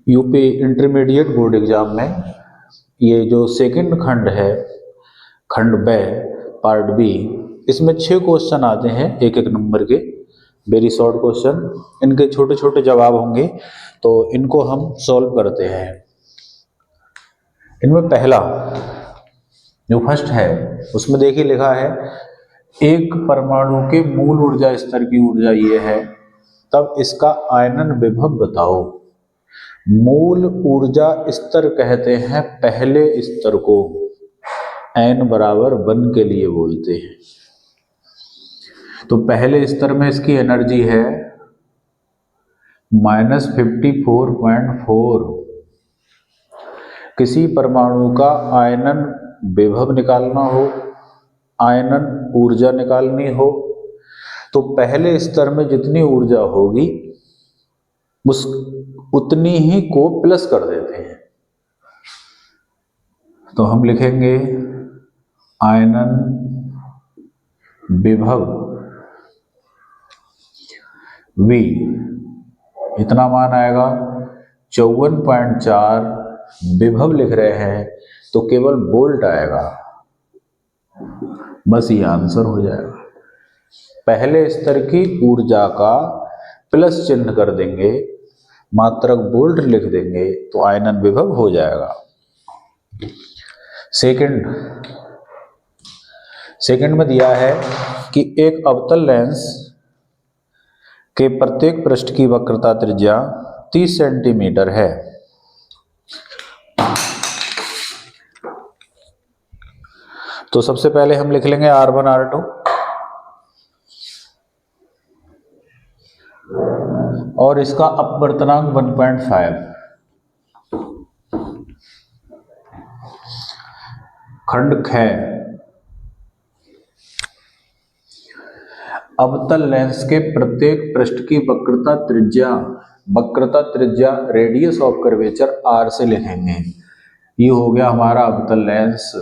UP intermediate board exam में ये जो सेकंड खंड है, खंड ब पार्ट बी, इसमें 6 क्वेश्चन आते हैं एक एक नंबर के, वेरी शॉर्ट क्वेश्चन। इनके छोटे छोटे जवाब होंगे, तो इनको हम सॉल्व करते हैं। इनमें पहला जो फर्स्ट है उसमें देखिए लिखा है एक परमाणु के मूल ऊर्जा स्तर की ऊर्जा ये है, तब इसका आयनन विभव बताओ। मूल ऊर्जा स्तर कहते हैं पहले स्तर को, n बराबर 1 के लिए बोलते हैं। तो पहले स्तर में इसकी एनर्जी है -54.4। किसी परमाणु का आयनन विभव निकालना हो, आयनन ऊर्जा निकालनी हो, तो पहले स्तर में जितनी ऊर्जा होगी उस उतनी ही को प्लस कर देते हैं। तो हम लिखेंगे आयनन विभव V, इतना मान आएगा 54.4। विभव लिख रहे हैं तो केवल वोल्ट आएगा, बस ये आंसर हो जाएगा। पहले स्तर की ऊर्जा का प्लस चिन्ह कर देंगे, मात्रक वोल्ट लिख देंगे, तो आयनन विभव हो जाएगा। सेकंड में दिया है कि एक अवतल लेंस के प्रत्येक पृष्ठ की वक्रता त्रिज्या 30 सेंटीमीटर है। तो सबसे पहले हम लिख लेंगे R1 R2 और इसका अपवर्तनांक 1.5। खंड ख, अवतल लेंस के प्रत्येक पृष्ठ की वक्रता त्रिज्या रेडियस ऑफ कर्वेचर R से लिखेंगे। ये हो गया हमारा अवतल लेंस।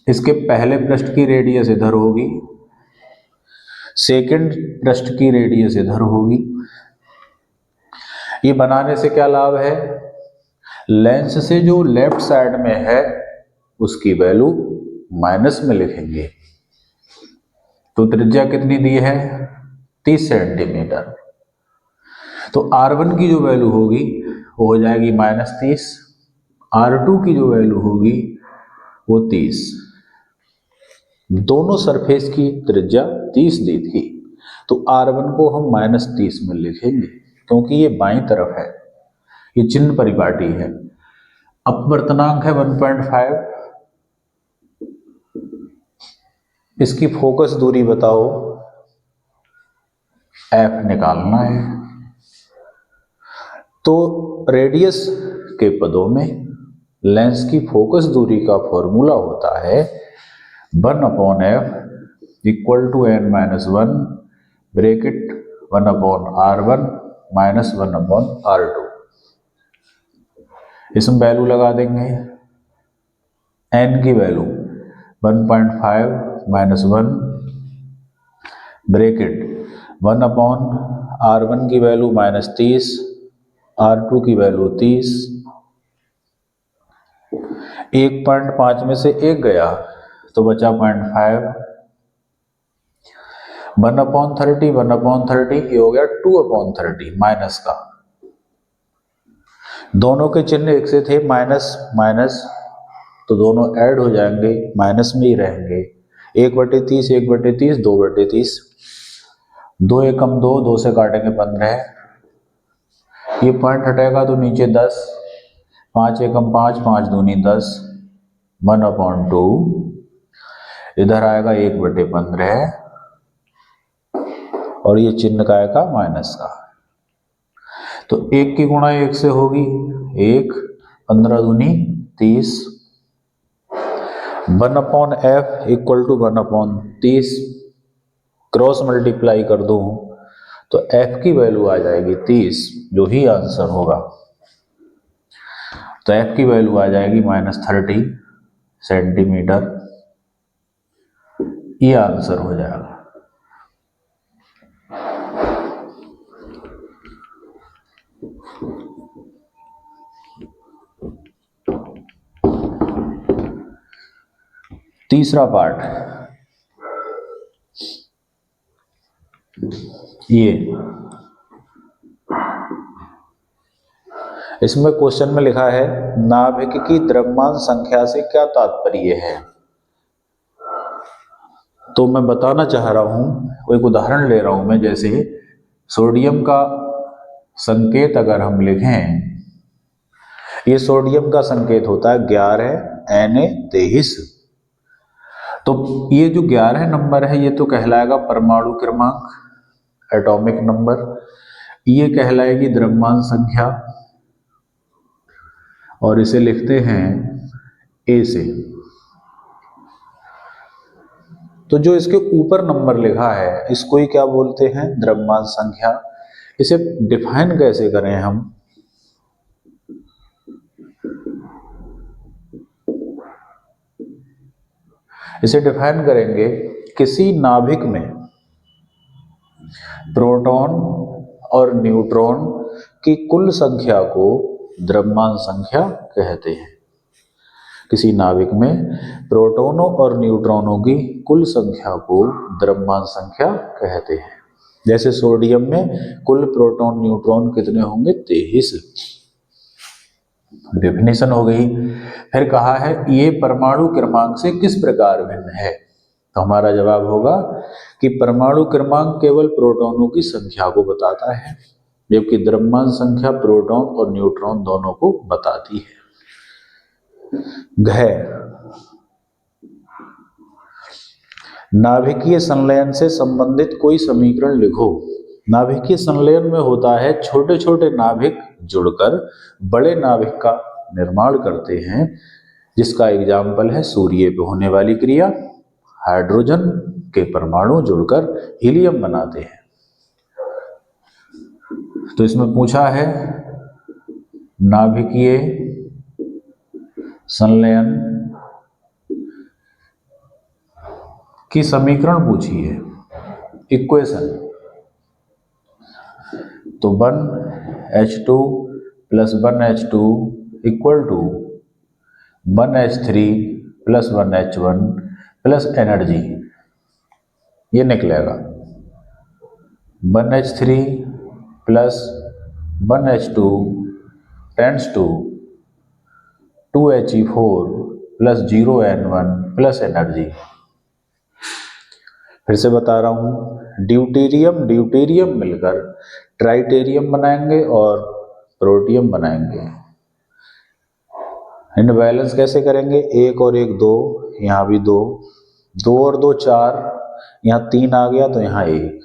इसके पहले पृष्ठ की रेडियस इधर होगी, सेकंड पृष्ठ की रेडियस इधर होगी। ये बनाने से क्या लाभ है, लेंस से जो लेफ्ट साइड में है उसकी वैल्यू माइनस में लिखेंगे। तो त्रिज्या कितनी दी है 30 सेंटीमीटर। तो R1 की जो वैल्यू होगी वो हो जाएगी -30, R2 की जो वैल्यू होगी वो 30। दोनों सरफेस की त्रिज्या 30 दी थी, तो R1 को हम -30 में लिखेंगे क्योंकि ये बाईं तरफ है, ये चिन्ह परिपाटी है। अपवर्तनांक है 1.5। इसकी फोकस दूरी बताओ, F निकालना है। तो रेडियस के पदों में लेंस की फोकस दूरी का फॉर्मूला होता है 1/f = n-1 bracket 1/r1 - 1/r2। इसमें वैल्यू लगा देंगे, n की वैल्यू 1.5 - 1 ब्रैकेट 1/r1 की वैल्यू -30, R2 की वैल्यू 30। 1.5 में से 1 गया तो बचा 0.5। 1/30 1/30 ये हो गया 2/30 माइनस का। दोनों के चिन्ह एक से थे, माइनस माइनस, तो दोनों ऐड हो जाएंगे, माइनस में ही रहेंगे। 1/30 1/30 2/30, 2 एकम 2, 2 से काटेंगे 15। ये पॉइंट हटेगा तो नीचे 10, 5 एकम 5, 5 दूनी 10, 1/2 इधर आएगा 1/15 और ये चिन्ह का आएगा माइनस का। तो 1 की गुणा 1 से होगी 1, 15 दूनी 30, 1/f = 1/30। क्रॉस मल्टीप्लाई कर दूं तो f की वैल्यू आ जाएगी 30, जो ही आंसर होगा। तो f की वैल्यू आ जाएगी -30 सेंटीमीटर, ये आंसर हो जाएगा। तीसरा पार्ट ये, इसमें क्वेश्चन में लिखा है नाभिक की द्रव्यमान संख्या से क्या तात्पर्य है। तो मैं बताना चाह रहा हूं, एक उदाहरण ले रहा हूं मैं, जैसे सोडियम का संकेत अगर हम लिखें, ये सोडियम का संकेत होता है 11 Na23। तो ये जो 11 नंबर है ये तो कहलाएगा परमाणु क्रमांक, एटॉमिक नंबर, ये कहलाएगी द्रव्यमान संख्या, और इसे लिखते हैं ए से। तो जो इसके ऊपर नंबर लिखा है इसको ही क्या बोलते हैं, द्रव्यमान संख्या। इसे डिफाइन कैसे करें हम, इसे डिफाइन करेंगे, किसी नाभिक में प्रोटॉन और न्यूट्रॉन की कुल संख्या को द्रव्यमान संख्या कहते हैं। किसी नाभिक में प्रोटॉनों और न्यूट्रॉनों की कुल संख्या को द्रव्यमान संख्या कहते हैं। जैसे सोडियम में कुल प्रोटॉन न्यूट्रॉन कितने होंगे, 23। डेफिनेशन हो गई। फिर कहा है ये परमाणु क्रमांक से किस प्रकार भिन्न है। तो हमारा जवाब होगा कि परमाणु क्रमांक केवल प्रोटॉनों की संख्या को बताता है, जबकि द्रव्यमान संख्या प्रोटॉन और न्यूट्रॉन दोनों को बताती है। घ, नाभिकीय संलयन से संबंधित कोई समीकरण लिखो। नाभिकीय संलयन में होता है छोटे छोटे नाभिक जुड़कर बड़े नाभिक का निर्माण करते हैं, जिसका एग्जाम्पल है सूर्य पे होने वाली क्रिया। हाइड्रोजन के परमाणु जुड़कर हीलियम बनाते हैं। तो इसमें पूछा है नाभिकीय संलयन की समीकरण पूछी है, इक्वेशन। तो 1H2 + 1H2 = 1H3 + 1H1 plus energy, ये निकलेगा 1H3 + 1H2 tends to 2He4 + 0N1 plus energy. फिर से बता रहा हूं, ड्यूटेरियम मिलकर ट्राइटेरियम बनाएंगे और प्रोटियम बनाएंगे। इन बैलेंस कैसे करेंगे, 1 और 1 2, यहाँ भी 2, 2 और 2 4, यहाँ 3 आ गया तो यहाँ 1,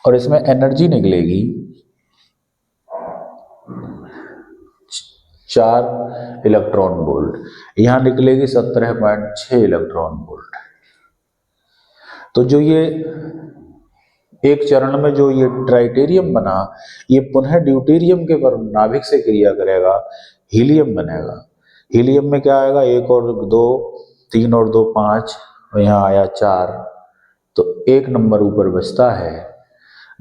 और इसमें एनर्जी निकलेगी 4 इलेक्ट्रॉन वोल्ट, यहाँ निकलेगी 17.6 इलेक्ट्रॉन वोल्ट। तो जो ये एक चरण में जो ये ट्राइटेरियम बना, ये पुनः ड्यूटेरियम के नाभिक से क्रिया करेगा, हीलियम बनेगा। हीलियम में क्या आएगा, 1 और 2, 3 और 2 5, और यहाँ आया 4, तो 1 नंबर ऊपर बचता है,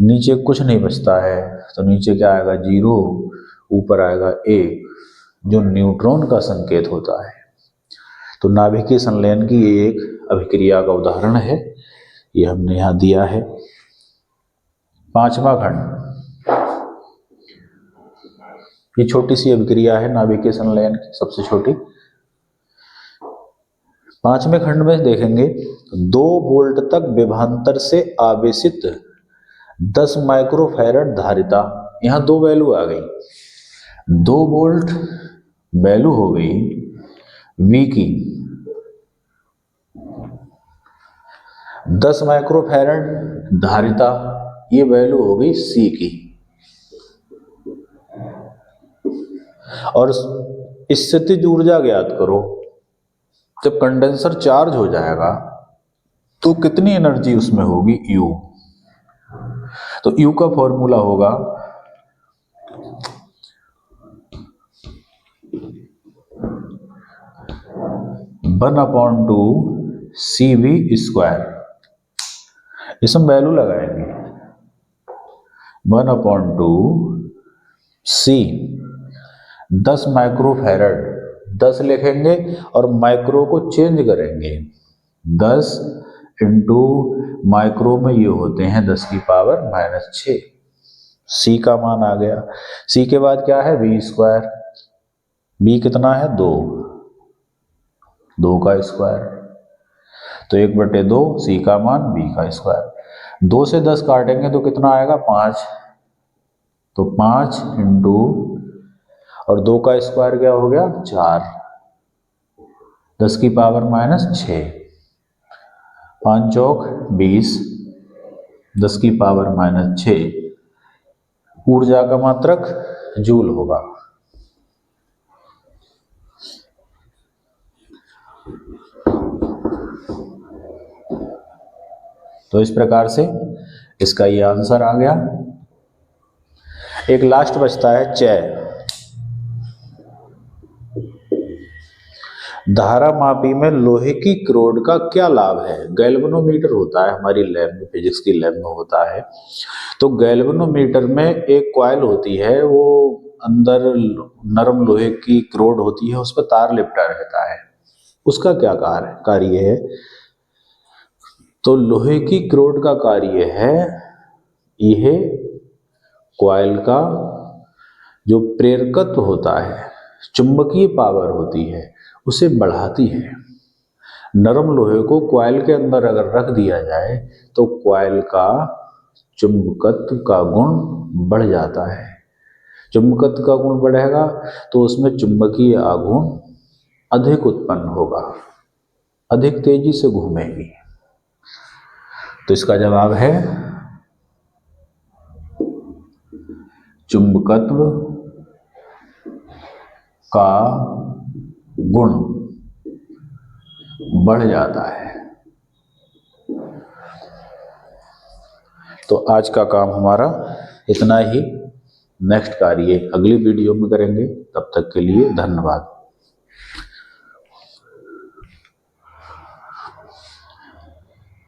नीचे कुछ नहीं बचता है। तो नीचे क्या आएगा, 0, ऊपर आएगा 1, जो न्यूट्रॉन का संकेत होता है। तो नाभिकीय संलयन की ये एक अभिक्रिया का उदाहरण है, ये हमने यहाँ दिया है। 5वां खंड, ये छोटी सी अभिक्रिया है नाभिकीय संलयन की, सबसे छोटी। 5वें खंड में देखेंगे 2 वोल्ट तक विभवांतर से आवेशित 10 माइक्रोफैरड धारिता, यहाँ 2 वैल्यू आ गई, 2 वोल्ट वैल्यू हो गई V की, 10 माइक्रोफैरड धारिता, ये वैल्यू हो गई C की। और स्थितिज ऊर्जा ज्ञात करो। जब कंडेंसर चार्ज हो जाएगा तो कितनी एनर्जी उसमें होगी, U। तो U का फॉर्मूला होगा 1/2 CV²। इसमें वैल्यू लगाएंगे 1/2 C, 10 माइक्रोफैरड, 10 लिखेंगे और माइक्रो को चेंज करेंगे, 10 इंटू माइक्रो में ये होते हैं 10 की पावर -6। सी का मान आ गया। सी के बाद क्या है, बी स्क्वायर। बी कितना है, 2, 2 का स्क्वायर, तो 1/2 सी का मान बी का स्क्वायर। 2 से 10 काटेंगे तो कितना आएगा, 5, तो 5 इंटू और 2 का स्क्वायर क्या हो गया, 4, 10 की पावर -6, 5 चौक 20, 10 की पावर -6। ऊर्जा का मात्रक जूल होगा। तो इस प्रकार से इसका ये आंसर आ गया। एक लास्ट बचता है चय। धारामापी में लोहे की क्रोड का क्या लाभ है। गैल्वेनोमीटर होता है हमारी लैब में, फिजिक्स की लैब में होता है। तो गैल्वेनोमीटर में एक कॉइल होती है, वो अंदर नरम लोहे की क्रोड होती है, उस पर तार लिपटा रहता है। उसका क्या कार्य है, तो लोहे की क्रोड का कार्य है यह कॉइल का जो प्रेरकत्व होता है, चुंबकीय पावर होती है, उसे बढ़ाती है। नरम लोहे को कॉइल के अंदर अगर रख दिया जाए तो कॉइल का चुंबकत्व का गुण बढ़ जाता है। चुंबकत्व का गुण बढ़ेगा तो उसमें चुंबकीय आघूर्ण अधिक उत्पन्न होगा, अधिक तेजी से घूमेगी। तो इसका जवाब है चुंबकत्व का गुण बढ़ जाता है। तो आज का काम हमारा इतना ही। नेक्स्ट कार्य अगली वीडियो में करेंगे। तब तक के लिए धन्यवाद।